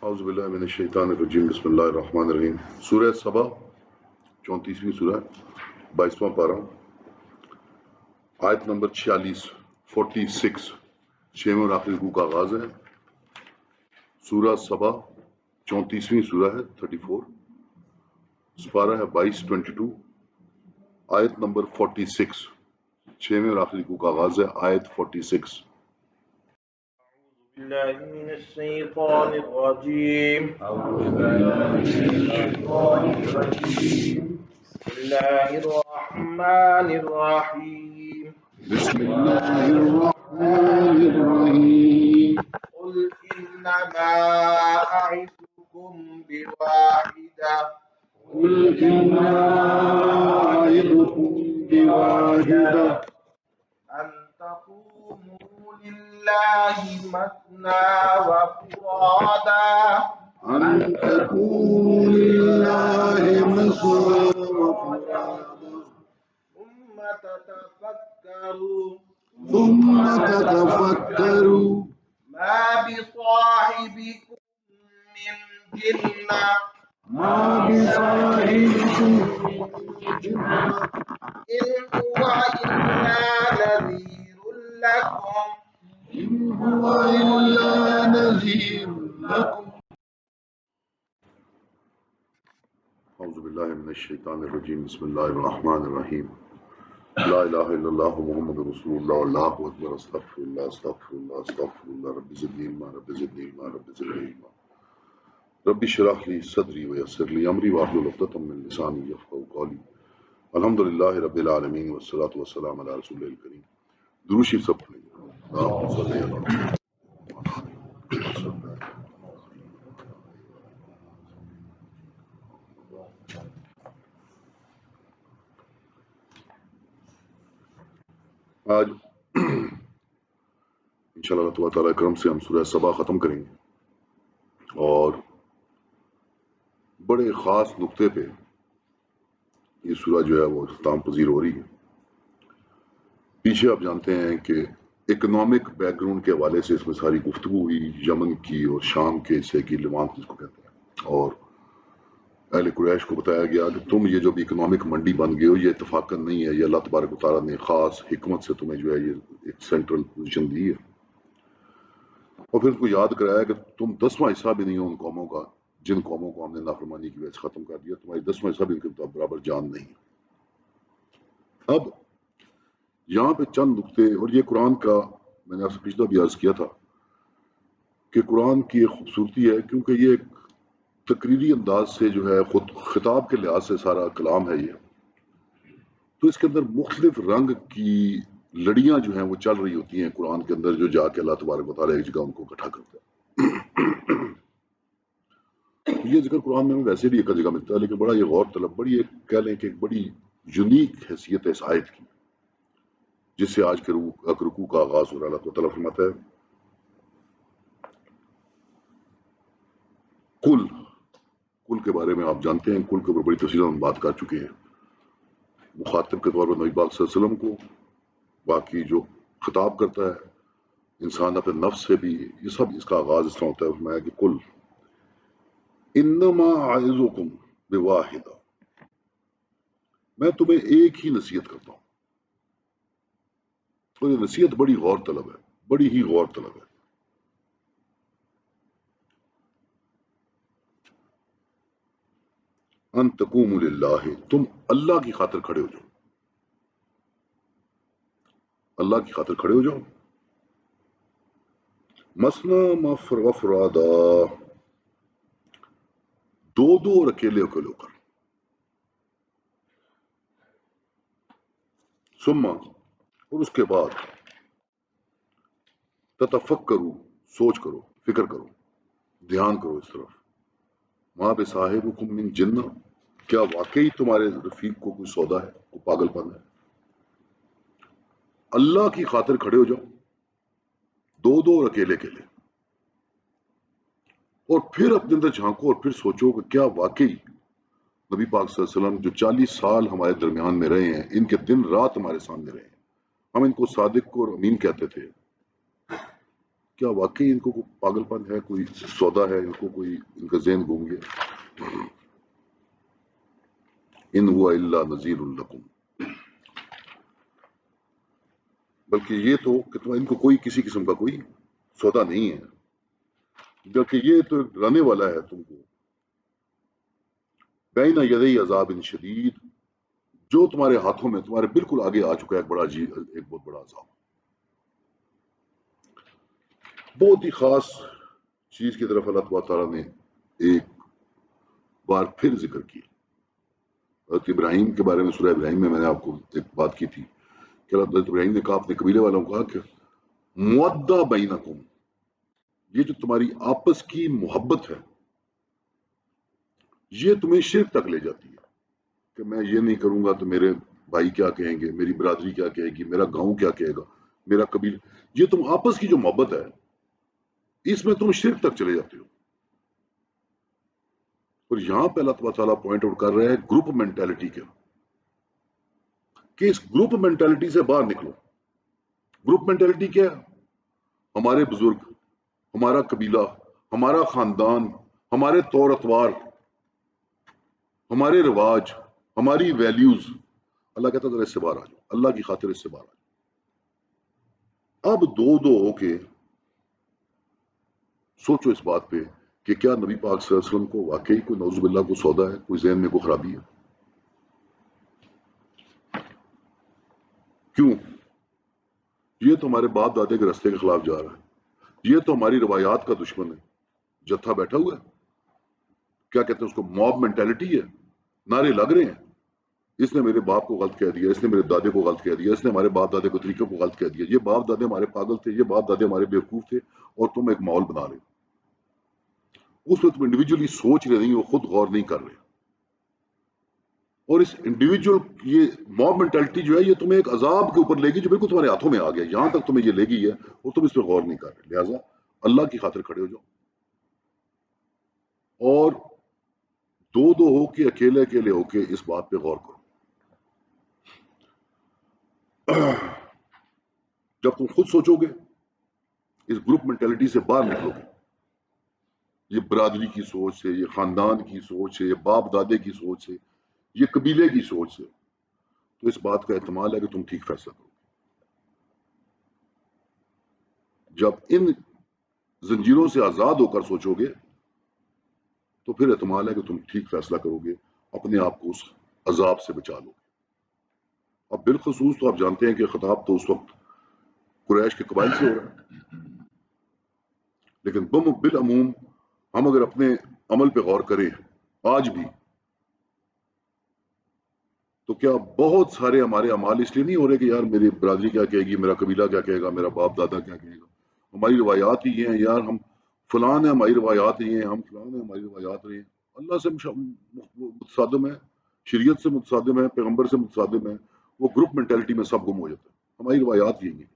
اعوذ باللہ من الشیطان الرجیم بسم اللہ الرحمن الرحیم سورہ سبا 34ویں سورہ 22واں پارہ آیت نمبر 46 چھویں اور آخری رکوع کا آغاز ہے۔ سورہ سبا 34ویں سورہ ہے 34، سپارہ ہے 22 آیت نمبر 46، چھویں اور آخری رکوع کا آغاز ہے آیت 46۔ بالله من الشيطان الرجيم بسم الله الرحمن الرحيم بسم اللہ الرحمن الرحیم قل إنما أعظكم بواحدة قل إنما أعظكم بواحدة أن تقوموا لله مثنى وفرادا أن تكونوا لله مثوى وفرادا ثم تتفكروا ما بصاحبكم من جنة ما بصاحبكم إن هو إلا نذير لكم إن هو إلا نذير لكم۔ اعوذ باللہ من الشیطان الرجیم بسم اللہ الرحمن الرحیم لا الہ الا اللہ محمد رسول اللہ اللہ اکبر استغفر اللہ استغفر اللہ استغفر اللہ رب زدنی علما رب زدنی علما رب زدنی علما رب اشرح لی صدری ویسر لی امری واحلل عقدۃ من لسانی یفقهوا قولی۔ الحمدللہ رب العالمین والصلاۃ والسلام علی رسول الکریم۔ درود شریف سب پڑھیں گے۔ اللہم صلی علی محمد۔ آج انشاءاللہ اللہ تعالیٰ کرم سے ہم سورہ سبا ختم کریں گے اور بڑے خاص نقطے پہ یہ سورہ جو ہے وہ اختتام پذیر ہو رہی ہے۔ پیچھے آپ جانتے ہیں کہ اکنامک بیک گراؤنڈ کے حوالے سے اس میں ساری گفتگو ہوئی، یمن کی اور شام کے حصے کی، لیوانت جس کو کہتے ہیں، اور اہل قریش کو بتایا گیا کہ تم یہ جو بھی اکنامک منڈی بن گئے ہو یہ اتفاقاً نہیں ہے، یہ اللہ تبارک و تعالیٰ نے خاص حکمت سے تمہیں جو ہے یہ ایک سینٹرل پوزیشن دی ہے، اور پھر ان کو یاد کرایا کہ تم 10واں حصہ بھی نہیں ہو ان قوموں کا جن قوموں کو ہم نے نافرمانی کی وجہ سے ختم کر دیا، تمہاری 10واں حصہ بھی ان کے برابر جان نہیں۔ اب یہاں پہ چند نقطے، اور یہ قرآن کا میں نے آپ سے پچھلا بھی عرض کیا تھا کہ قرآن کی ایک خوبصورتی ہے کیونکہ یہ ایک تقریری انداز سے جو ہے خود خطاب کے لحاظ سے سارا کلام ہے یہ، تو اس کے اندر مختلف رنگ کی لڑیاں جو ہیں وہ چل رہی ہوتی ہیں قرآن کے اندر، جو جا کے اللہ تبارک و تعالیٰ ایک جگہ ان کو اکٹھا کرتا ہے۔ یہ ذکر قرآن میں ویسے بھی ایک جگہ ملتا ہے، لیکن بڑا یہ غور طلب، بڑی ایک کہہ لیں کہ ایک بڑی یونیک حیثیت ہے اس آیت کی، جس سے آج کے رکوع کا آغاز ہو رہا ہے۔ اللہ تعالیٰ فرماتا ہے کل کے بارے میں آپ جانتے ہیں، کل کے اوپر بڑی تفصیل ہم بات کر چکے ہیں، مخاطب کے طور پر نبی پاک صلی اللہ علیہ وسلم کو، باقی جو خطاب کرتا ہے انسان اپنے نفس سے بھی، یہ سب اس کا آغاز اس طرح ہوتا ہے۔ فرمایا کہ کل انما اعظکم بواحدہ، میں تمہیں ایک ہی نصیحت کرتا ہوں، اور یہ نصیحت بڑی غور طلب ہے، بڑی ہی غور طلب ہے۔ ان تقوموا للہ، تم اللہ کی خاطر کھڑے ہو جاؤ، اللہ کی خاطر کھڑے ہو جاؤ، مثنی وفرادا، دو اور اکیلے ہو کر، ثم، اور اس کے بعد، تتفکروا، سوچ کرو، فکر کرو، دھیان کرو اس طرف، ما بصاحبکم من جنہ، کیا واقعی تمہارے رفیق کو کوئی سودا ہے، کوئی پاگل پن ہے؟ اللہ کی خاطر کھڑے ہو جاؤ، دو اور اکیلے، اور پھر اپنے اندر جھانکو اور پھر سوچو کہ کیا واقعی نبی پاک صلی اللہ علیہ وسلم جو 40 سال ہمارے درمیان میں رہے ہیں، ان کے دن رات ہمارے سامنے رہے ہیں، ہم ان کو صادق اور امین کہتے تھے، کیا واقعی ان کو کوئی پاگل پن ہے، کوئی سودا ہے، ان کو کوئی ان کا ذہن گھوم گیا؟ ان ہوا الا نذیر لکم، بلکہ یہ تو کہ ان کو کوئی کسی قسم کا کوئی سودا نہیں ہے، بلکہ یہ تو ڈرانے والا ہے تم کو بین یدی عذاب شدید، جو تمہارے ہاتھوں میں تمہارے بالکل آگے آ چکا ہے ایک بڑا ایک بہت بڑا عذاب، بہت ہی خاص چیز کی طرف اللہ تعالیٰ نے ایک بار پھر ذکر کیا۔ حضرت ابراہیم کے بارے میں سورہ ابراہیم میں نے آپ کو ایک بات کی تھی کہ حضرت ابراہیم نے کہا اپنے قبیلے والوں کو کہا کہ مودہ بینکم، یہ جو تمہاری آپس کی محبت ہے یہ تمہیں شرک تک لے جاتی ہے کہ میں یہ نہیں کروں گا تو میرے بھائی کیا کہیں گے، میری برادری کیا کہے گی، میرا گاؤں کیا کہے گا، میرا قبیلہ، یہ تم آپس کی جو محبت ہے اس میں تم شرک تک چلے جاتے ہو۔ اور یہاں پہ اللہ تعالیٰ پوائنٹ آؤٹ کر رہے ہیں گروپ مینٹالٹی کے، کہ اس گروپ مینٹالٹی سے باہر نکلو۔ گروپ مینٹالٹی کیا ہے؟ ہمارے بزرگ، ہمارا قبیلہ، ہمارا خاندان، ہمارے طور اطوار، ہمارے رواج، ہماری ویلیوز۔ اللہ کہتا ہے ذرا اس سے باہر آ جاؤ، اللہ کی خاطر اس سے باہر آ جاؤ۔ اب دو ہو کے سوچو اس بات پہ کہ کیا نبی پاک صلی اللہ علیہ وسلم کو واقعی کوئی نعوذ باللہ کو سودا ہے، کوئی ذہن میں کوئی خرابی ہے؟ کیوں؟ یہ تو ہمارے باپ دادے کے راستے کے خلاف جا رہا ہے، یہ تو ہماری روایات کا دشمن ہے۔ جتھا بیٹھا ہوا ہے، کیا کہتے ہیں اس کو، موب مینٹالٹی ہے، نعرے لگ رہے ہیں، اس نے میرے باپ کو غلط کہہ دیا، اس نے میرے دادے کو غلط کہہ دیا، اس نے ہمارے باپ دادے کو طریقے کو غلط کہہ دیا، یہ باپ دادے ہمارے پاگل تھے، یہ باپ دادے ہمارے بیوقوف تھے، اور تم ایک ماحول بنا رہے ہو۔ اس وقت تم انڈیویجلی سوچ رہے نہیں ہو، خود غور نہیں کر رہے، اور اس انڈیویجل یہ موب مینٹالٹی جو ہے یہ تمہیں ایک عذاب کے اوپر لے گی جو بالکل تمہارے ہاتھوں میں آ گیا، یہاں تک تمہیں یہ لے گی ہے اور تم اس پہ غور نہیں کر رہے۔ لہٰذا اللہ کی خاطر کھڑے ہو جاؤ، اور دو ہو کے اکیلے ہو کے اس بات پہ غور کرو۔ جب تم خود سوچو گے، اس گروپ مینٹالٹی سے باہر نکلو گے، یہ برادری کی سوچ سے، یہ خاندان کی سوچ سے، یہ باپ دادے کی سوچ سے، یہ قبیلے کی سوچ سے، تو اس بات کا احتمال ہے کہ تم ٹھیک فیصلہ کرو۔ جب ان زنجیروں سے آزاد ہو کر سوچو گے تو پھر احتمال ہے کہ تم ٹھیک فیصلہ کرو گے، اپنے آپ کو اس عذاب سے بچا لو گے۔ اب بالخصوص تو آپ جانتے ہیں کہ خطاب تو اس وقت قریش کے قبائل سے ہو رہا ہے، لیکن بالعموم ہم اگر اپنے عمل پہ غور کریں آج بھی، تو کیا بہت سارے ہمارے اعمال اس لیے نہیں ہو رہے کہ یار میری برادری کیا کہے گی، میرا قبیلہ کیا کہے گا، میرا باپ دادا کیا کہے گا، ہماری روایات ہی یہ ہیں، یار ہم فلان ہیں، ہماری روایات ہی ہیں، ہم فلان ہیں، ہماری روایات رہے ہیں، اللہ سے متصادم ہے، شریعت سے متصادم ہے، پیغمبر سے متصادم ہے، وہ گروپ مینٹالٹی میں سب گم ہو جاتا ہے، ہماری روایات یہی ہیں۔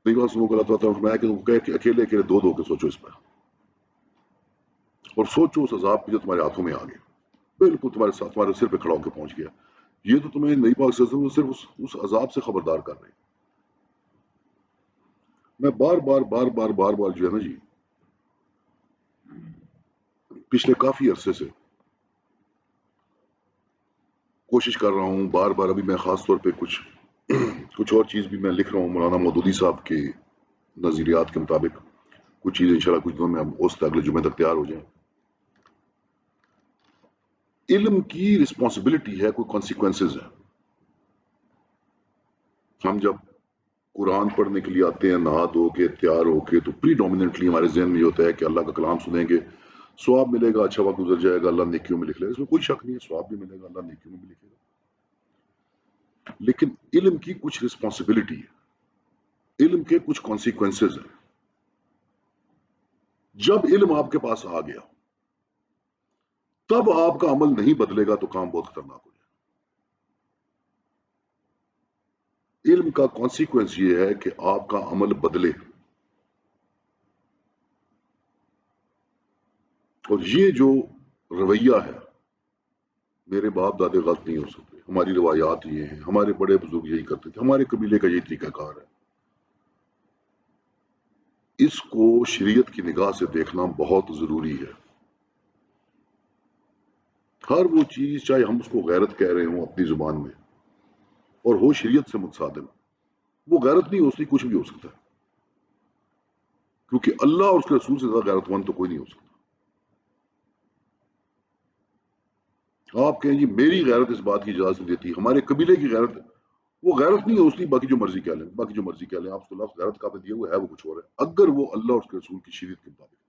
نہیں بات سنو، اللہ تعالیٰ فرمایا کہ تم کہ اکیلے دو کے سوچو اس پر، اور سوچو اس عذاب پہ جو تمہارے ہاتھوں میں آ گیا، بالکل تمہارے ساتھ، تمہارے سر پہ کھڑا ہو کے پہنچ گیا، یہ تو تمہیں نئی پاک صلی اللہ علیہ وسلم صرف اس عذاب سے خبردار کر رہے ہیں۔ میں بار بار جو ہے نا جی، پچھلے کافی عرصے سے کوشش کر رہا ہوں، بار ابھی میں خاص طور پہ کچھ اور چیز بھی میں لکھ رہا ہوں مولانا مودودی صاحب کے نظریات کے مطابق، کچھ چیزیں انشاءاللہ کچھ دنوں میں ہم اگلے جمعے تک تیار ہو جائیں۔ علم کی رسپانسبلٹی ہے، کوئی کانسیکوینسز ہیں۔ ہم جب قرآن پڑھنے کے لیے آتے ہیں نہا دھو کے تیار ہو کے، تو پری ڈومیننٹلی ہمارے ذہن میں یہ ہوتا ہے کہ اللہ کا کلام سنیں گے، ثواب ملے گا، اچھا وقت گزر جائے گا، اللہ نیکیوں میں لکھ لے گا، اس میں کوئی شک نہیں ہے، ثواب بھی ملے گا، اللہ نیکیوں میں بھی لکھے گا۔ لیکن علم کی کچھ رسپانسبلٹی ہے، علم کے کچھ کانسیکوینسز ہیں۔ جب علم آپ کے پاس آ گیا تب آپ کا عمل نہیں بدلے گا تو کام بہت خطرناک ہو جائے۔ علم کا کانسیکوینس یہ ہے کہ آپ کا عمل بدلے، اور یہ جو رویہ ہے، میرے باپ دادے غلط نہیں ہو سکتے، ہماری روایات یہ ہیں، ہمارے بڑے بزرگ یہی کرتے تھے، ہمارے قبیلے کا یہی طریقہ کار ہے، اس کو شریعت کی نگاہ سے دیکھنا بہت ضروری ہے. ہر وہ چیز چاہے ہم اس کو غیرت کہہ رہے ہوں اپنی زبان میں اور ہو شریعت سے متصادم، وہ غیرت نہیں ہو سکتی، کچھ بھی ہو سکتا ہے، کیونکہ اللہ اور اس کے رسول سے زیادہ غیرت مند تو کوئی نہیں ہو سکتا. آپ کہیں جی میری غیرت اس بات کی اجازت نہیں دیتی، ہمارے قبیلے کی غیرت، وہ غیرت نہیں ہے اس لیے باقی جو مرضی کہہ لیں، باقی جو مرضی کہہ لیں، آپ اس کو لفظ غیرت کا آپ نے دیا وہ ہے، وہ کچھ اور ہے اگر وہ اللہ اور اس کے رسول کی شریعت کے مطابق.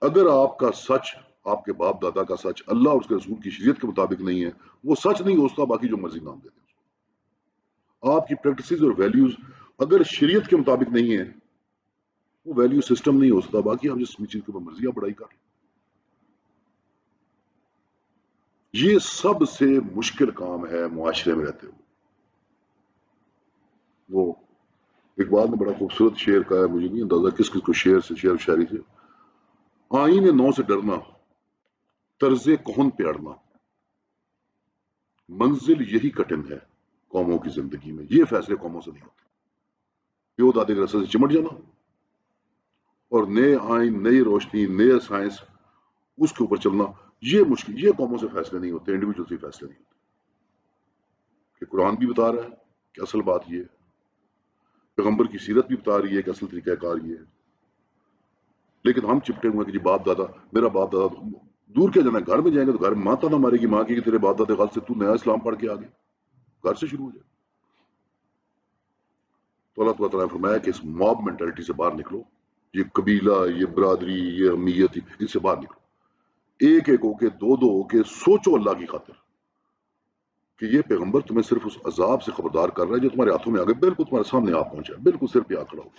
اگر آپ کا سچ، آپ کے باپ دادا کا سچ اللہ اور اس کے رسول کی شریعت کے مطابق نہیں ہے، وہ سچ نہیں ہو سکتا، باقی جو مرضی نام دے دیں. آپ کی پریکٹسز اور ویلیوز اگر شریعت کے مطابق نہیں ہے، وہ ویلیو سسٹم نہیں ہو سکتا، باقی آپ جس چیز کے اوپر مرضی آپ بڑائی کر لیں. یہ سب سے مشکل کام ہے معاشرے میں رہتے ہوئے. وہ اقبال نے بڑا خوبصورت شعر کہا ہے، مجھے نہیں اندازہ کس کس کو، شعر سے، شعر و شاعری سے: آئین نو سے ڈرنا، طرز کہن پہ اڑنا، منزل یہی کٹن ہے قوموں کی زندگی میں. یہ فیصلے قوموں سے نہیں ہوتے. پیو دادے کے رسے سے چمٹ جانا اور نئے آئین، نئی روشنی، نئے سائنس، اس کے اوپر چلنا، یہ مشکل، یہ قوموں سے فیصلے نہیں ہوتے، انڈیویجول سے فیصلے نہیں ہوتے. کہ قرآن بھی بتا رہا ہے کہ اصل بات یہ ہے، پیغمبر کی سیرت بھی بتا رہی ہے کہ اصل طریقہ کار یہ ہے، لیکن ہم چپٹے ہوئے کہ جی باپ دادا، میرا باپ دادا. دور کیا جانا، گھر میں جائیں گے تو گھر میں ماں تانا مارے گی، ماں کی کہ تیرے باپ دادا غلط سے تو نیا اسلام پڑھ کے آ گیا. گھر سے شروع ہو جائے. تو اللہ تعالیٰ نے فرمایا کہ اس موب مینٹلٹی سے باہر نکلو، یہ قبیلہ، یہ برادری، یہ امیت، اس سے باہر نکلو. ایک ایک ہو کے، دو دو ہو کے سوچو اللہ کی خاطر کہ یہ پیغمبر تمہیں صرف اس عذاب سے خبردار کر رہا ہے جو تمہارے ہاتھوں میں آ گئے، بالکل تمہارے سامنے آ پہنچا ہے، بالکل سر پہ آ کھڑا ہو.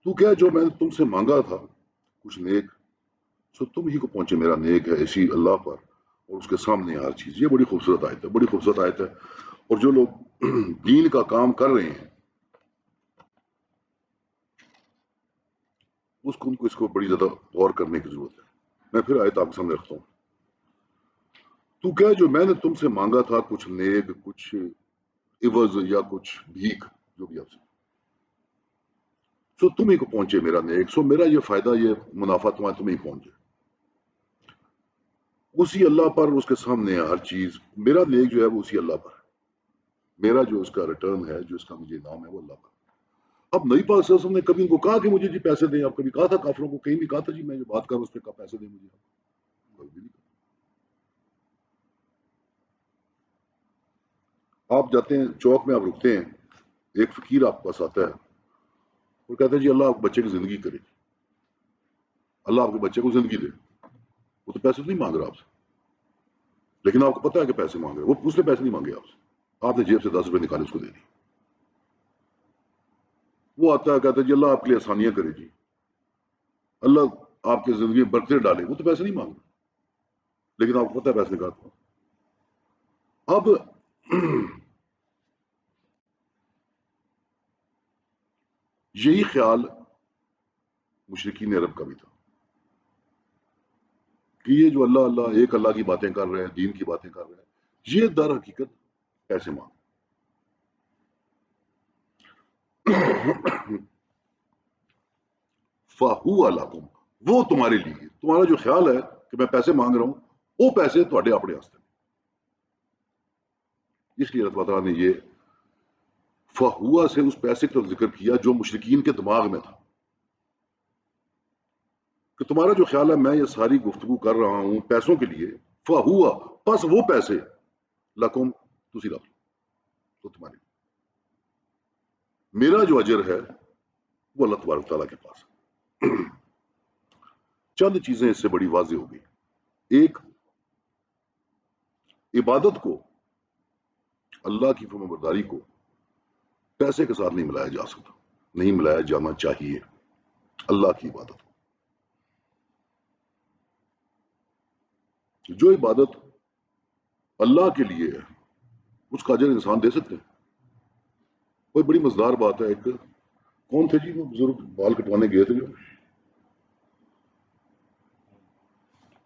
تو کیا جو میں نے تم سے مانگا تھا کچھ نیک، سو تم ہی کو پہنچے میرا نیک ہے اسی اللہ پر اور اس کے سامنے ہر چیز. یہ بڑی خوبصورت آیت ہے، بڑی خوبصورت آیت ہے. اور جو لوگ دین کا کام کر رہے ہیں اس کو، ان کو اس کو بڑی زیادہ غور کرنے کی ضرورت ہے. میں پھر آیت آپ کے سامنے رکھتا ہوں. تو کیا جو میں نے تم سے مانگا تھا کچھ نیک، کچھ عوض یا کچھ بھیک، جو بھی آپ سے، سو تم ہی کو پہنچے میرا نیک، سو میرا یہ فائدہ، یہ منافع تمہیں ہی پہنچے. اسی اللہ پر، اس کے سامنے ہے ہر چیز. میرا نیک جو ہے وہ اسی اللہ پر ہے. میرا جو اس کا ریٹرن ہے، جو اس کا مجھے انعام ہے، وہ اللہ پر. اب نبی پاک صلی اللہ علیہ وسلم نے کبھی ان کو کہا کہ مجھے جی پیسے دیں؟ آپ کبھی کہا تھا کافروں کو؟ کہیں بھی کہا تھا جی میں جو بات کروں اس پہ پیسے دیں مجھے؟ کبھی بھی نہیں کہا. آپ جاتے ہیں چوک میں، آپ رکتے ہیں، ایک فقیر آپ کے پاس آتا ہے اور کہتا ہے جی اللہ آپ بچے کی زندگی کرے، اللہ آپ کے بچے کو زندگی دے. وہ تو پیسے نہیں مانگ رہا آپ سے، لیکن آپ کو پتا ہے کہ پیسے مانگ رہے. وہ اس نے پیسے نہیں مانگے آپ سے، آپ نے جیب سے 10 روپے نکالے اس کو دے دی. وہ آتا ہے کہتا ہے جی اللہ آپ کے لیے آسانیاں کرے جی، اللہ آپ کی زندگی میں برکتیں ڈالے. وہ تو پیسے نہیں مانگ رہا، لیکن آپ کو پتا ہے پیسے نکالتا. اب یہی خیال مشرکین عرب کا بھی تھا کہ یہ جو اللہ اللہ، ایک اللہ کی باتیں کر رہے ہیں، دین کی باتیں کر رہے ہیں، یہ در حقیقت پیسے مانگ. فَهُوَ لَكُمْ، وہ تمہارے لیے. تمہارا جو خیال ہے کہ میں پیسے مانگ رہا ہوں، وہ پیسے تھوڑے اپنے واسطے. اس لیے اللہ تعالیٰ نے یہ فہوا سے اس پیسے کا ذکر کیا جو مشرکین کے دماغ میں تھا کہ تمہارا جو خیال ہے میں یہ ساری گفتگو کر رہا ہوں پیسوں کے لیے، فہوا، پس وہ پیسے لکم، تسی رکھ لو، تو تمہارے لیے. میرا جو اجر ہے وہ اللہ تبارک تعالیٰ کے پاس ہے. چند چیزیں اس سے بڑی واضح ہو گئی. ایک، عبادت کو، اللہ کی فرمان برداری کو پیسے کے ساتھ نہیں ملایا جا سکتا، نہیں ملایا جانا چاہیے. اللہ کی عبادت، جو عبادت اللہ کے لیے ہے اس کا اجر انسان دے سکتے ہیں. کوئی بڑی مزدار بات ہے. ایک کون تھے جی وہ بزرگ بال کٹوانے گئے تھے جو،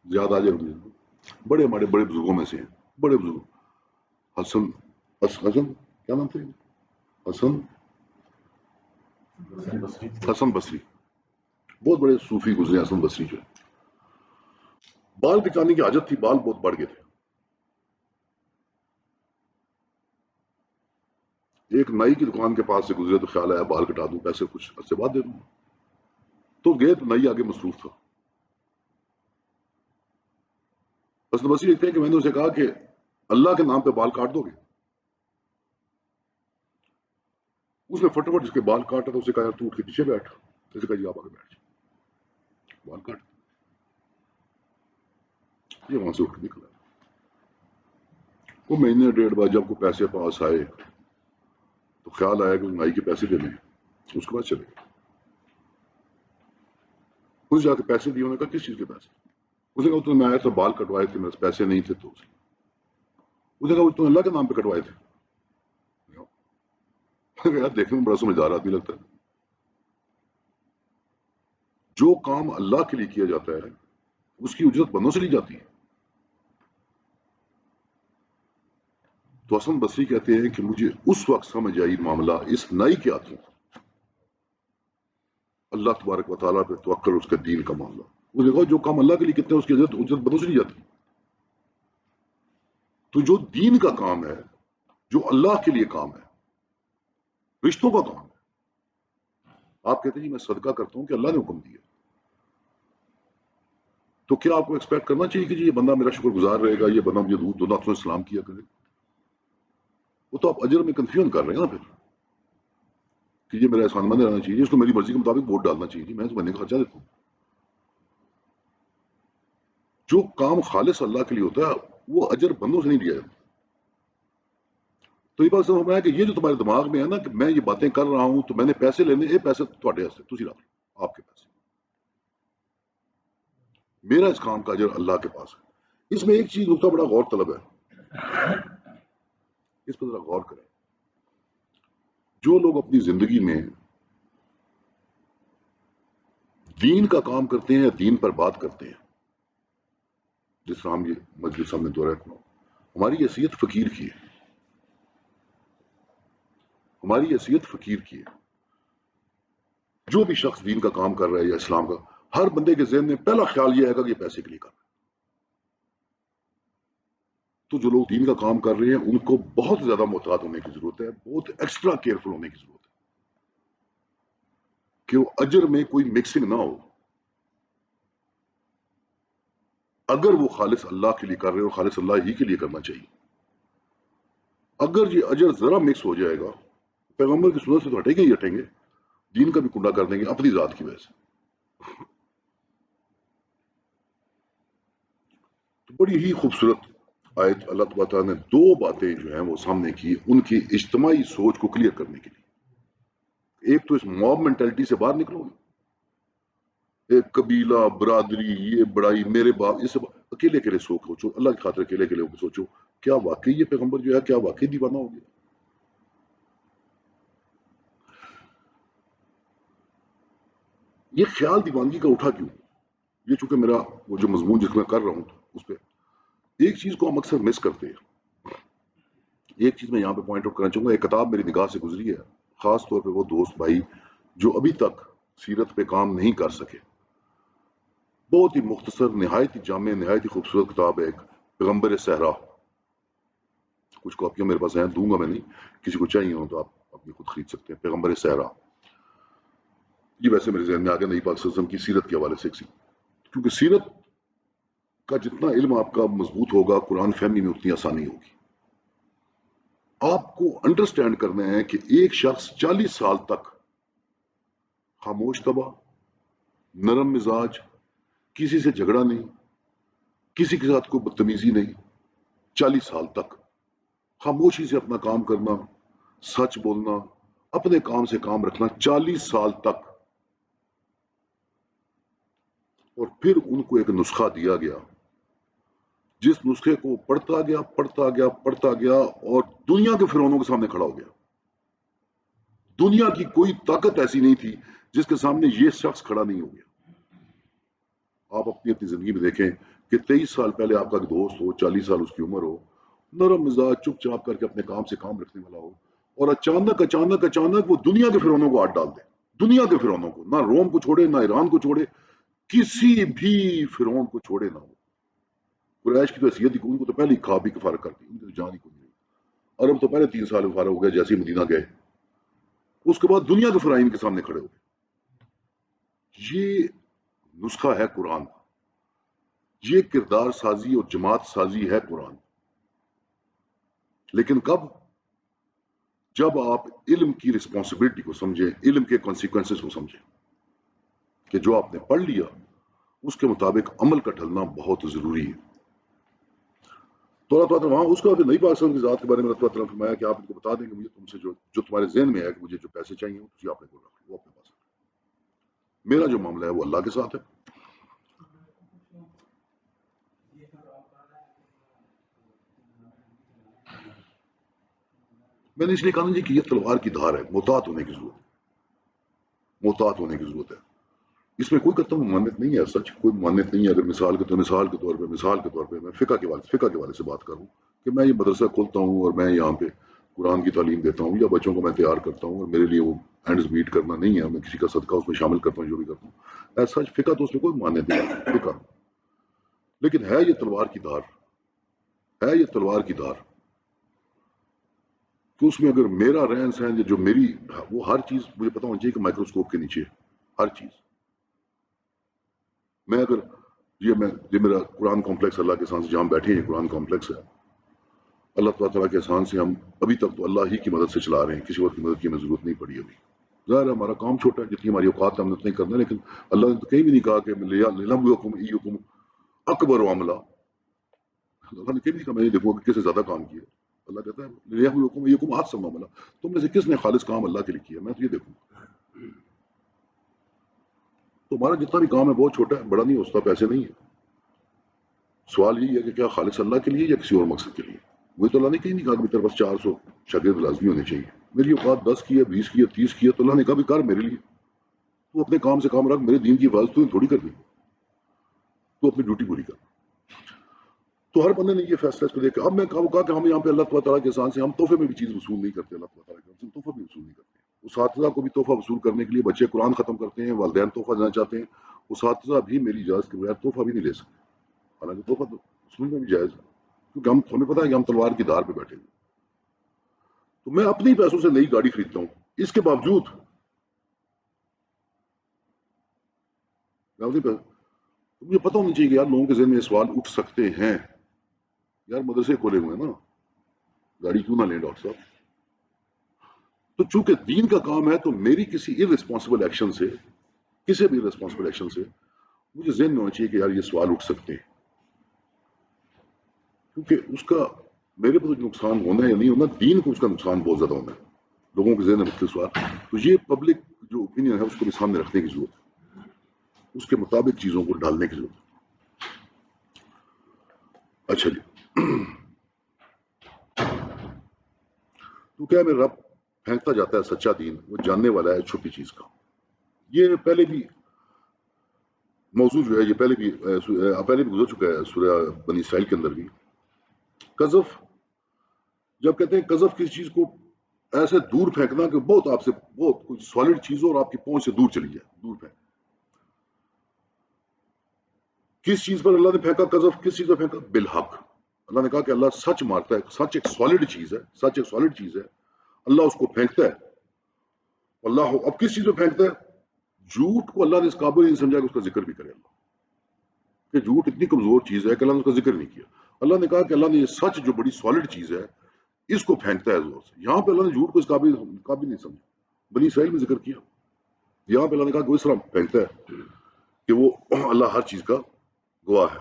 زیادہ آج بڑے ہمارے بڑے بزرگوں میں سے ہیں، بڑے بزرگ. حسن کیا نام تھے؟ حسن بصری، بہت بڑے صوفی گزرے حسن بصری جو ہے. بال کٹانے کی عادت تھی، بال بہت بڑھ گئے تھے. ایک نائی کی دکان کے پاس سے گزرے تو خیال آیا بال کٹا دوں، پیسے کچھ عرصے بعد دے دوں. تو گئے تو نائی آگے مصروف تھا. حسن بصری لکھتے ہیں کہ میں نے اسے کہا کہ اللہ کے نام پہ بال کاٹ دو گے؟ اس نے فٹافٹ جس کے بال کاٹا تو اسے کہا یار تو اٹھ کے پیچھے بیٹھ. اسے کہا جی آپ آگے بیٹھ جائیں. بال کاٹ یہ وہاں سے اٹھ کے نکلا. وہ مہینے ڈیڑھ بعد جب کو پیسے پاس آئے تو خیال آیا کہ نائی کے پیسے دینے ہیں. اس کے بعد چلے گئے. اس جا کے پیسے دیے. انہوں نے کہا کس چیز کے پیسے؟ اس نے کہا تو میں آیا تھا بال کٹوائے تھے، میرے پیسے نہیں تھے. تو اس نے کہا تو اللہ کے نام پہ کٹوائے تھے. یار دیکھنے میں بڑا سمجھدار آدمی لگتا ہے. جو کام اللہ کے لیے کیا جاتا ہے اس کی اجرت بندوں سے لی جاتی ہے. تو حسن بصری کہتے ہیں کہ مجھے اس وقت سمجھ آئی معاملہ اس نائی کے ہاتھوں اللہ تبارک و تعالیٰ پہ توکل، اس کے دین کا معاملہ. اس نے کہا جو کام اللہ کے لیے کہتے ہیں اس کی اجرت بدوں سے لی جاتی. تو جو دین کا کام ہے، جو اللہ کے لیے کام ہے، رشتوں کا کام ہے، آپ کہتے ہیں جی میں صدقہ کرتا ہوں کہ اللہ نے حکم دیا، تو کیا آپ کو ایکسپیکٹ کرنا چاہیے کہ جی یہ بندہ میرا شکر گزار رہے گا، یہ بندہ مجھے دونوں ہاتھوں سے سلام کیا کرے؟ وہ تو آپ اجر میں کنفیوژن کر رہے ہیں نا پھر کہ یہ میرا احسان مند رہنا چاہیے، اس کو میری مرضی کے مطابق ووٹ ڈالنا چاہیے. جی میں اس مہینے کا خرچہ دیتا ہوں. جو کام خالص اللہ کے لیے ہوتا ہے وہ اجر بندوں سے نہیں لیا جاتا. تو یہ بات سمجھ میں آیا کہ یہ جو تمہارے دماغ میں ہے نا کہ میں یہ باتیں کر رہا ہوں تو میں نے پیسے لینے، یہ پیسے تھوڑے ہاستے تسی رکھ لو، آپ کے پیسے، میرا اس کام کا اجر اللہ کے پاس ہے. اس میں ایک چیز نقطہ بڑا غور طلب ہے، اس پر ذرا غور کریں. جو لوگ اپنی زندگی میں دین کا کام کرتے ہیں یا دین پر بات کرتے ہیں، جس طرح ہم یہ مجلس سامنے دورہ کرنا، ہماری حیثیت فقیر کی ہے. ہماری حیثیت فقیر کی ہے. جو بھی شخص دین کا کام کر رہا ہے یا اسلام کا، ہر بندے کے ذہن میں پہلا خیال یہ ہے کہ یہ پیسے کے لیے کر رہا ہے. تو جو لوگ دین کا کام کر رہے ہیں ان کو بہت زیادہ محتاط ہونے کی ضرورت ہے، بہت ایکسٹرا کیئرفل ہونے کی ضرورت ہے کہ وہ اجر میں کوئی مکسنگ نہ ہو. اگر وہ خالص اللہ کے لیے کر رہے ہیں اور خالص اللہ ہی کے لیے کرنا چاہیے. اگر یہ اجر ذرا مکس ہو جائے گا، پیغمبر کی سنت سے تو ہٹیں گے ہی ہٹیں گے، دین کا بھی کنڈا کر دیں گے اپنی ذات کی وجہ سے. تو بڑی ہی خوبصورت آیت اللہ تبارک تعالیٰ نے دو باتیں جو ہیں وہ سامنے کی ان کی اجتماعی سوچ کو کلیئر کرنے کے لیے. ایک تو اس موب مینٹلٹی سے باہر نکلو گے، ایک قبیلہ برادری، یہ بڑائی، میرے باپ، یہ سب اکیلے اکیلے سوچو، اللہ کی خاطر اکیلے اکیلے سوچو کیا واقعی یہ پیغمبر جو ہے کیا واقعی دیوانہ ہو گیا؟ یہ خیال دیوانگی کا اٹھا کیوں؟ یہ چونکہ میرا وہ جو مضمون جس میں کر رہا ہوں اس پہ ایک چیز کو ہم اکثر مس کرتے ہیں. ایک چیز میں یہاں پہ پوائنٹ آؤٹ کرنا چاہوں گا. ایک کتاب میری نگاہ سے گزری ہے، خاص طور پہ وہ دوست بھائی جو ابھی تک سیرت پہ کام نہیں کر سکے. بہت ہی مختصر، نہایت ہی جامع، نہایت ہی خوبصورت کتاب ہے، ایک پیغمبر صحرا. کچھ کاپیاں میرے پاس ہیں، دوں گا میں نہیں، کسی کو چاہیے ہو تو آپ اپنی خود خرید سکتے ہیں. پیغمبر صحرا یہ ویسے میرے ذہن میں آ گیا نبی پاک صلی اللہ علیہ وسلم کی سیرت کے حوالے سے کیونکہ سیرت کا جتنا علم آپ کا مضبوط ہوگا قرآن فہمی میں اتنی آسانی ہوگی. آپ کو انڈرسٹینڈ کرنا ہے کہ ایک شخص 40 سال تک خاموش طبع، نرم مزاج، کسی سے جھگڑا نہیں، کسی کے ساتھ کوئی بدتمیزی نہیں، 40 سال تک خاموشی سے اپنا کام کرنا، سچ بولنا، اپنے کام سے کام رکھنا، 40 سال تک. اور پھر ان کو ایک نسخہ دیا گیا، جس نسخے کو پڑھتا گیا اور دنیا کے فرعونوں کے سامنے کھڑا ہو گیا. دنیا کی کوئی طاقت ایسی نہیں تھی جس کے سامنے یہ شخص کھڑا نہیں ہو گیا. آپ اپنی زندگی میں دیکھیں کہ 23 سال پہلے آپ کا دوست ہو، 40 سال اس کی عمر ہو، نرم مزاج چپ چاپ کر کے اپنے کام سے کام رکھنے والا ہو، اور اچانک وہ دنیا کے فرعونوں کو ہاتھ ڈال دے، دنیا کے فرعونوں کو، نہ روم کو چھوڑے نہ ایران کو چھوڑے، کسی بھی فرعون کو چھوڑے نہ ہو۔ قریش کی تو حیثیت ان کو تو پہلے ہی کھا پی کے فارغ کر دی، ان کی تو جان ہی کوئی نہیں۔ عرب تو پہلے 3 سال میں فارغ ہو گئے جیسے ہی مدینہ گئے، اس کے بعد دنیا کے فرعون کے سامنے کھڑے ہو گئے۔ یہ نسخہ ہے قرآن، یہ کردار سازی اور جماعت سازی ہے قرآن۔ لیکن کب؟ جب آپ علم کی رسپانسبلٹی کو سمجھیں، علم کے کانسیکوینسز کو سمجھیں کہ جو آپ نے پڑھ لیا اس کے مطابق عمل کا ڈھلنا بہت ضروری ہے۔ تو اللہ تعالیٰ وہاں اس کو نئی پاک کی ذات کے بارے میں اللہ تعالیٰ نے فرمایا کہ آپ ان کو بتا دیں گے مجھے تم سے جو تمہارے ذہن میں ہے کہ مجھے جو پیسے چاہیے وہ آپ نے کو رکھ لو، وہ اپنے پاس رکھ لو۔ میرا جو معاملہ ہے وہ اللہ کے ساتھ ہے۔ میں نے اس لیے کہا نا جی کہ یہ تلوار کی دھار ہے، محتاط ہونے کی ضرورت ہے، محتاط ہونے کی ضرورت ہے۔ اس میں کوئی قطع ممانعت نہیں ہے، سچ کوئی ممانعت نہیں ہے۔ اگر مثال کے طور پہ میں فقہ کے والے سے بات کروں کہ میں یہ مدرسہ کھولتا ہوں اور میں یہاں پہ قرآن کی تعلیم دیتا ہوں یا بچوں کو میں تیار کرتا ہوں، اور میرے لیے وہ اینڈز میٹ کرنا نہیں ہے، میں کسی کا صدقہ اس میں شامل کرتا ہوں، جو بھی کرتا ہوں ایز سچ فقہ تو اس میں کوئی ممانعت نہیں ہے فقہ، لیکن ہے یہ تلوار کی دھار، ہے یہ تلوار کی دھار کہ اس میں اگر میرا رہن سہن جو میری وہ ہر چیز مجھے پتا ہونا چاہیے کہ مائکروسکوپ کے نیچے ہر چیز۔ میں اگر یہ میرا قرآن کمپلیکس اللہ کے احسان سے جہاں بیٹھے ہیں قرآن کمپلیکس ہے، اللہ تعالیٰ کے احسان سے ہم ابھی تک تو اللہ ہی کی مدد سے چلا رہے ہیں، کسی اور کی مدد کی ہمیں ضرورت نہیں پڑی ابھی۔ ظاہر ہے ہمارا کام چھوٹا ہے، جتنی ہماری اوقات ہم نے اتنا ہی کرنا ہے، لیکن اللہ نے تو کہیں بھی نہیں کہا کہ لِنَبْلُوَکُمْ أَيُّکُمْ اکبر عملہ۔ اللہ نے کہیں بھی نہیں کہا میں یہ دیکھوں کہ کس نے زیادہ کام کیا۔ اللہ کہتا ہے لِنَبْلُوَکُمْ أَيُّکُمْ أَحْسَنُ عَمَلًا، تم میں سے کس نے خالص کام اللہ کے لیے کیا، میں تو یہ دیکھوں۔ تو ہمارا جتنا بھی کام ہے بہت چھوٹا ہے، بڑا نہیں ہوتا، پیسے نہیں ہے۔ سوال یہی ہے کہ کیا خالص اللہ کے لیے یا کسی اور مقصد کے لیے؟ وہی تو اللہ نے کہیں نہیں کہا کہ میرے پاس 400 شاگرد لازمی ہونے چاہیے، میری اوقات 10 کی ہے، 20 کی ہے، 30 کی ہے، تو اللہ نے کہا بھی کر میرے لیے، تو اپنے کام سے کام رکھ، میرے دین کی حفاظت تو تھوڑی کر دی، تو اپنی ڈیوٹی پوری کر۔ تو ہر بندے نے یہ فیصلہ اس کو دیکھا۔ اب میں کہا کہ ہم یہاں پہ اللہ تعالیٰ کے احسان سے ہم تحفے میں بھی چیز وصول نہیں کرتے، اللہ تعالیٰ کے ہم تحفہ بھی وصول نہیں کرتے۔ اساتذہ کو بھی تحفہ وصول کرنے کے لیے بچے قرآن ختم کرتے ہیں، والدین تحفہ دینا چاہتے ہیں، اساتذہ بھی میری اجازت کے بغیر تحفہ بھی نہیں لے سکتے، حالانکہ تحفہ تو وصول میں بھی جائز ہے، کیونکہ ہمیں پتا ہے کہ ہم تلوار کی دھار پہ بیٹھے ہیں۔ تو میں اپنے پیسوں سے نئی گاڑی خریدتا ہوں، اس کے باوجود مجھے پتا ہونا چاہیے کہ یار لوگوں کے ذہن میں سوال اٹھ سکتے ہیں، یار مدرسے کھولے ہوئے ہیں نا، گاڑی کیوں نہ لیں ڈاکٹر صاحب؟ تو چونکہ دین کا کام ہے تو میری کسی ارریسپانسبل ایکشن سے، کسی بھی ارریسپانسبل ایکشن سے مجھے ذہن میں ہونا چاہیے کہ یار یہ سوال اٹھ سکتے ہیں، کیونکہ اس کا میرے پر نقصان ہونا ہے یا نہیں ہونا، دین کو اس کا نقصان بہت زیادہ ہونا ہے، لوگوں کے ذہن میں مختلف سوال۔ تو یہ پبلک جو اوپینین ہے اس کو بھی سامنے رکھنے کی ضرورت ہے، اس کے مطابق چیزوں کو ڈالنے کی ضرورت ہے۔ اچھا جی، تو کیا میرا رب پھینکتا جاتا ہے سچا دین، وہ جاننے والا ہے چھپی چیز کا۔ یہ پہلے بھی موضوع جو ہے یہ پہلے بھی گزر چکا ہے سورہ بنی اسرائیل کے اندر بھی۔ قذف، جب کہتے ہیں قذف کسی چیز کو ایسے دور پھینکنا کہ بہت آپ سے بہت کوئی سالڈ چیز ہو اور آپ کی پہنچ سے دور چلی جائے، دور پھینک۔ کس چیز پر اللہ نے پھینکا قذف، کس چیز پر پھینکا؟ بالحق۔ اللہ نے کہا کہ اللہ سچ مارتا ہے، سچ ایک سالڈ چیز ہے، سچ ایک سالڈ چیز ہے، اللہ اس کو پھینکتا ہے۔ اللہ اب کس چیز پہ پھینکتا ہے؟ جھوٹ کو اللہ نے اس قابل نہیں سمجھا کہ اس کا ذکر بھی کرے اللہ، کہ جھوٹ اتنی کمزور چیز ہے کہ اللہ نے اس کا ذکر نہیں کیا۔ اللہ نے کہا کہ اللہ نے یہ سچ جو بڑی سالڈ چیز ہے اس کو پھینکتا ہے زور سے۔ یہاں پہ اللہ نے جھوٹ کو اس قابل نہیں سمجھا، بنی اسرائیل میں ذکر کیا، یہاں پہ اللہ نے کہا کہ وہ اس طرح پھینکتا ہے کہ وہ اللہ ہر چیز کا گواہ ہے،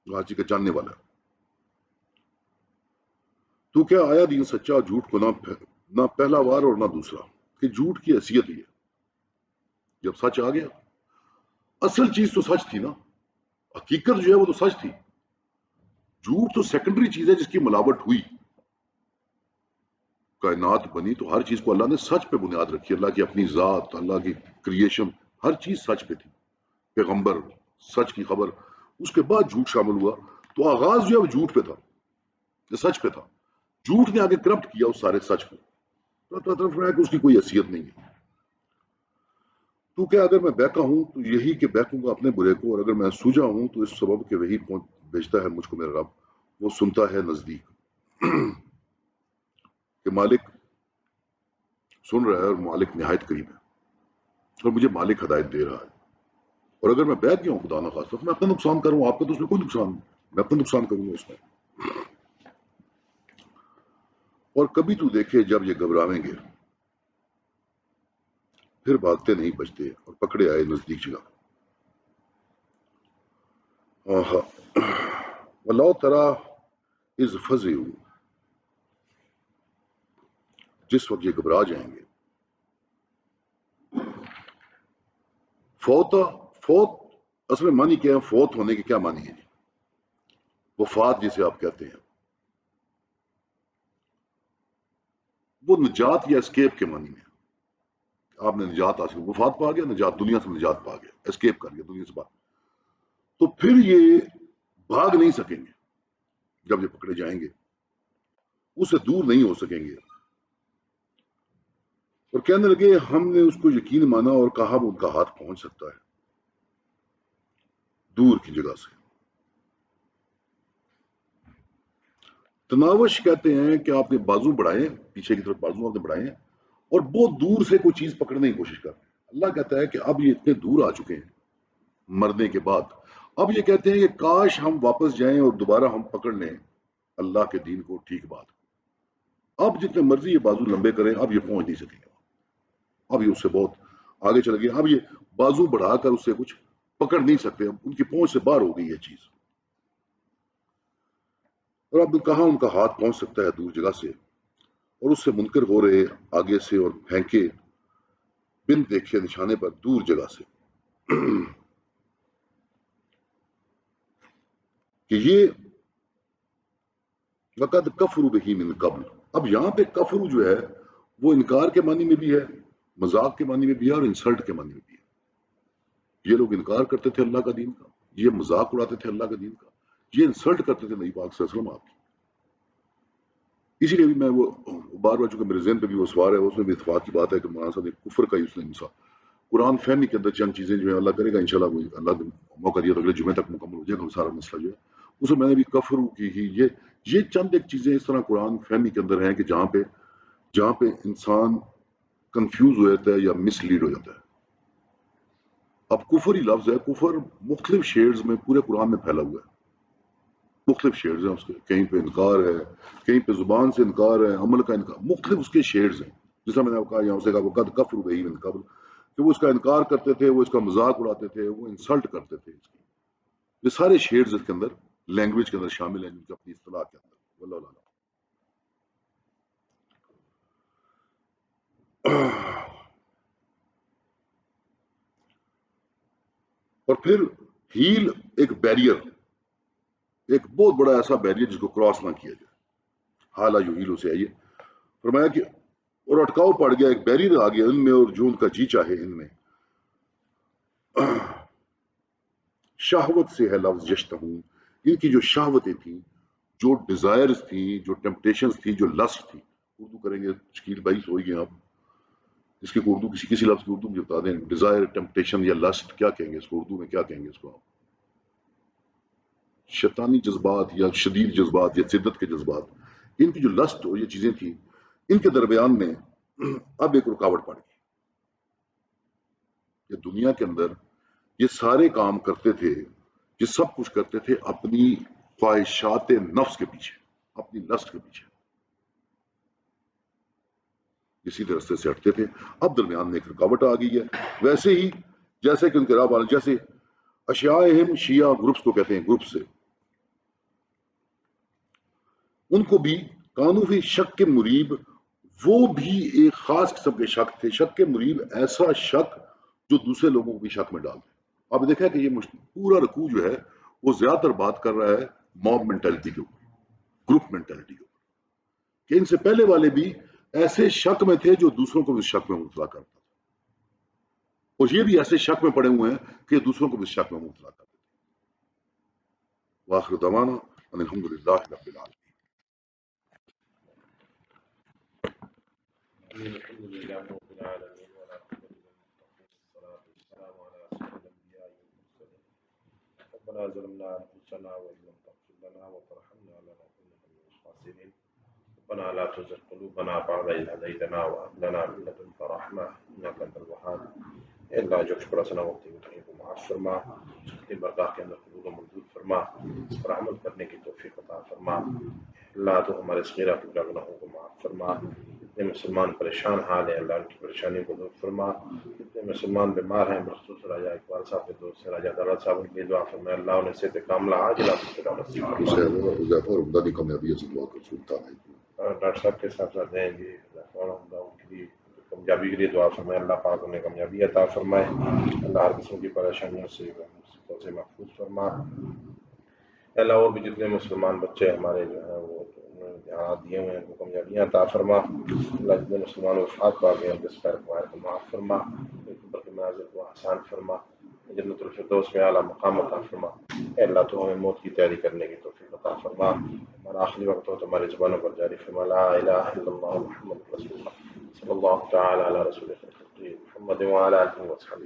ہر چیز کا جاننے والا ہے۔ تو کیا آیا دین سچا، جھوٹ کو نہ پہلا وار اور نہ دوسرا، کہ جھوٹ کی حیثیت ہی ہے۔ جب سچ آ گیا، اصل چیز تو سچ تھی نا، حقیقت جو ہے وہ تو سچ تھی، جھوٹ تو سیکنڈری چیز ہے جس کی ملاوٹ ہوئی۔ کائنات بنی تو ہر چیز کو اللہ نے سچ پہ بنیاد رکھی، اللہ کی اپنی ذات، اللہ کی کریشن، ہر چیز سچ پہ تھی، پیغمبر، سچ کی خبر، اس کے بعد جھوٹ شامل ہوا، تو آغاز جو ہے وہ جھوٹ پہ تھا۔ یہ سچ پہ تھا، جھوٹ نے آگے کرپٹ کیا اس سارے سچ کو، تو طرف رہا کہ اس کی کوئی حیثیت نہیں ہے۔ تو کیا اگر میں بہکا ہوں تو یہی کہ بہکوں گا اپنے برے کو، اور اگر میں سوجا ہوں تو اس سبب کہ وہی بھیجتا ہے مجھ کو میرا رب، وہ سنتا ہے نزدیک کہ مالک سن رہا ہے اور مالک نہایت قریب ہے، اور مجھے مالک ہدایت دے رہا ہے۔ اور اگر میں بہک گیا ہوں خدا نخواستہ تو میں اپنا نقصان کروں، آپ کا تو اس میں کوئی نقصان نہیں، میں اپنا نقصان کروں گا اس میں۔ اور کبھی تو دیکھے جب یہ گھبراویں گے پھر بھاگتے نہیں بچتے، اور پکڑے آئے نزدیک جگہ۔ وَلَوْ تَرَىٰ اِذْ فَزِعُوا، جس وقت یہ گھبرا جائیں گے۔ فوت اصل میں معنی کیا ہے؟ فوت ہونے کے کیا معنی ہے؟ وفات جسے آپ کہتے ہیں، وہ نجات یا اسکیپ کے معنی میں۔ آپ نے نجات حاصل، وفات پا گیا، نجات، دنیا سے نجات پا گیا، اسکیپ کر گیا دنیا سے باہر، تو پھر یہ بھاگ نہیں سکیں گے۔ جب یہ پکڑے جائیں گے اسے دور نہیں ہو سکیں گے۔ اور کہنے لگے ہم نے اس کو یقین مانا اور کہا وہ ان کا ہاتھ پہنچ سکتا ہے دور کی جگہ سے۔ تناوش کہتے ہیں کہ آپ نے بازو بڑھائے، پیچھے کی طرف بازو آپ نے بڑھائے ہیں اور بہت دور سے کوئی چیز پکڑنے کی کوشش کر رہے ہیں۔ اللہ کہتا ہے کہ اب یہ اتنے دور آ چکے ہیں مرنے کے بعد، اب یہ کہتے ہیں کہ کاش ہم واپس جائیں اور دوبارہ ہم پکڑ لیں اللہ کے دین کو۔ ٹھیک بات، اب جتنے مرضی یہ بازو لمبے کریں اب یہ پہنچ نہیں سکیں گے، اب یہ اس سے بہت آگے چل گیا، اب یہ بازو بڑھا کر اس سے کچھ پکڑ نہیں سکتے، اب ان کی پہنچ سے باہر ہو گئی یہ چیز۔ اور اب کہاں ان کا ہاتھ پہنچ سکتا ہے دور جگہ سے، اور اس سے منکر ہو رہے آگے سے اور پھینکے بن دیکھے نشانے پر دور جگہ سے کہ یہ وقد کفروا بہ من قبل۔ اب یہاں پہ کفر جو ہے وہ انکار کے معنی میں بھی ہے، مذاق کے معنی میں بھی ہے، اور انسلٹ کے معنی میں بھی ہے۔ یہ لوگ انکار کرتے تھے اللہ کا دین کا، یہ مذاق اڑاتے تھے اللہ کا دین کا، یہ انسلٹ کرتے تھے نبی پاک صلی اللہ علیہ وسلم آپ کی۔ اسی لیے بھی میں وہ بار بار، چونکہ میرے ذہن پہ بھی وہ سوال ہے، اس میں بھی اتفاق کی بات ہے کہ مولانا صاحب نے کفر کا ہی اس نے مثال قرآن فہمی کے اندر چند چیزیں جو ہیں اللہ کرے گا انشاءاللہ، وہ اللہ نے موقع دیا تو اگلے جمعے تک مکمل ہو جائے گا وہ سارا مسئلہ جو ہے، اس میں میں نے بھی کفر کی ہی یہ چند ایک چیزیں اس طرح قرآن فہمی کے اندر ہیں کہ جہاں پہ انسان کنفیوز ہو جاتا ہے یا مس لیڈ ہو جاتا ہے۔ اب کفر ہی لفظ ہے، کفر مختلف شیڈز میں پورے قرآن میں پھیلا ہوا ہے، مختلف شیڈز ہیں اس کے، کہیں پہ انکار ہے، کہیں پہ زبان سے انکار ہے، عمل کا انکار، مختلف اس کے شیڈز ہیں۔ جیسا میں نے آپ کہا یہاں سے کہا وہ قد کفروا بہ من قبل، کہ وہ اس کا انکار کرتے تھے، وہ اس کا مذاق اڑاتے تھے، وہ انسلٹ کرتے تھے اس کی۔ یہ سارے شیڈز اس کے اندر لینگویج کے اندر شامل ہیں، جن کی اپنی اصطلاح کے اندر، واللہ اعلم۔ اور پھر ہیل ایک بیریئر، ایک بہت بڑا ایسا بیریئر جس کو کراس نہ کیا جائے، حالہ جو ہیل اسے آئیے فرمایا کہ اور اٹکاؤ پڑ گیا، ایک بیریئر آ گیا ان میں، اور جو ان کا جی چاہے ان میں۔ شہوت سے ہے لفظ یشتہون، ان کی جو شہوتیں تھیں، جو ڈیزائرز تھیں، جو ٹیمپٹیشنز تھی، جو لسٹ تھی، اردو کریں گے شکیل بھائی سوئی گے آپ، اس کی اردو کسی لفظ کی اردو مجھے بتا دیں، ڈیزائر، ٹیمپٹیشن یا لسٹ کیا کہیں گے اس کو اردو میں، کیا کہیں گے اس کو آپ؟ شیطانی جذبات یا شدید جذبات یا شدت کے جذبات، ان کی جو لسٹ اور یہ چیزیں تھیں، ان کے درمیان میں اب ایک رکاوٹ پڑ گئی کہ دنیا کے اندر یہ سارے کام کرتے تھے، یہ سب کچھ کرتے تھے اپنی خواہشات نفس کے پیچھے، اپنی لسٹ کے پیچھے، اسی راستے سے ہٹتے تھے۔ اب درمیان میں ایک رکاوٹ آ گئی ہے، ویسے ہی جیسے کہ ان کے راہ والے، جیسے اشیاءہم، شیعہ گروپس کو کہتے ہیں، گروپ سے، ان کو بھی کانو فی شک کے مریب، وہ بھی ایک خاص قسم کے شک تھے۔ شک کے مریب، ایسا شک جو دوسرے لوگوں کو بھی شک میں ڈال دے۔ آپ دیکھا کہ یہ پورا رکوع جو ہے وہ زیادہ تر بات کر رہا ہے موب مینٹلٹی کے اوپر، گروپ مینٹلٹی کے اوپر، کہ ان سے پہلے والے بھی ایسے شک میں تھے جو دوسروں کو بھی شک میں مبتلا کرتا تھا، اور یہ بھی ایسے شک میں پڑے ہوئے ہیں کہ دوسروں کو بھی شک میں مبتلا کرتے تھے۔ وآخر دعوانا ان الحمد للہ رب العالمین۔ الرحيم الحمد لله رب العالمين والعاقبة للمتقين والصلاة والسلام على أشرف الأنبياء والمرسلين ربنا ظلمنا أنفسنا وإن لم تغفر لنا وترحمنا لنكونن من الخاسرين ربنا لا تزغ قلوبنا بعد إذ هديتنا وهب لنا من لدنك رحمة إنك أنت الوهاب اللہ جو شکر سنا وقت کو معاف فرما اپنی برداشت کے اندر قبول و منظور فرما پر عمل کرنے کی توفیق عطا فرما اللہ تو ہمارے صغیرہ کبیرہ گناہوں کو معاف فرما جتنے مسلمان پریشان حال ہیں اللہ ان کی پریشانیوں کو دور فرما جتنے مسلمان بیمار ہیں مخصوص راجہ اقبال صاحب کے دوست سے راجہ دولت صاحب کے لیے دعا فرمائے اللہ انہیں صحت کاملہ عاجلہ مستقبل نصیب فرما حذیفہ اور عمدہ کی کامیابی سے دعا کر سنتا ہے ڈاکٹر صاحب کے ساتھ ساتھ ہیں جی ان کی کامیابی کے لیے دعا فرمائے اللہ پاک انہیں کامیابی عطا فرمائے اللہ ہر قسم کی پریشانیوں سے مصیبتوں سے محفوظ فرما اللہ اور بھی جتنے مسلمان بچے ہمارے جو ہیں وہ یہاں دیے ہوئے ہیں ان کو کامیابیاں عطا فرما اللہ جتنے مسلمان وفات پا گئے ان کے سپیر کو معاف فرما قبر کے مناظر کو آسان فرما جنت الفردوس میں اعلیٰ مقام عطا فرما اے اللہ تو ہمیں موت کی تیاری کرنے کی توفیق عطا فرما ہمارا آخری وقت ہو تو ہماری زبانوں پر جاری فرما لا الہ الا اللہ محمد رسول اللہ صلی اللہ تعالی علی رسول محمد وعلی آلہ وصحبہ